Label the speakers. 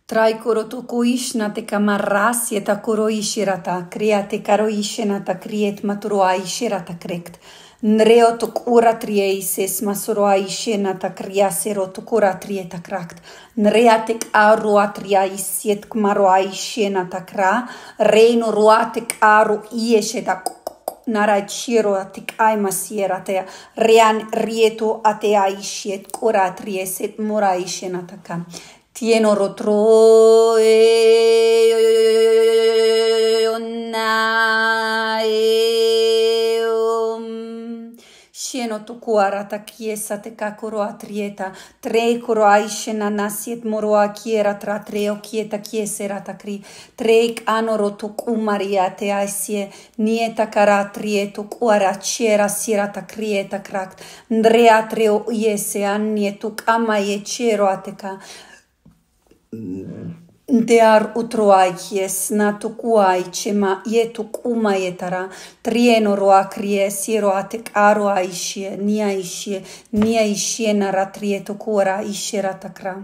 Speaker 1: Trai koroto koishna te kamarasi eta koro ishirata, kriate karo ishenata kriet maturo ishirata krekt. Nreo to kura trieises masoro ishenata kriasero to kura trieta krakt. Nreatek aru atria isiet kmaro ishenata kra, reino ruatek aru iesheta nara chiro atik ai masiera te rean rieto atea ishet kura trieset mora ishenata ka. Tieno rotro Sheno tu kuarata chiesa te kakoro atrieta, tre koro aishena nasiet moroa kiera tra treo kieta kiesera takri, treik anoro tu kumaria te aisie, nieta karatrietu kuara chiera sira takrieta krakt, ndrea treo iese annietu kama ye chero ateka. Dear utroaies natu kuai chema yetu kuma yetara trieno roa krie siro atek aro aishie nia ishie nara trieto kura ishera takra.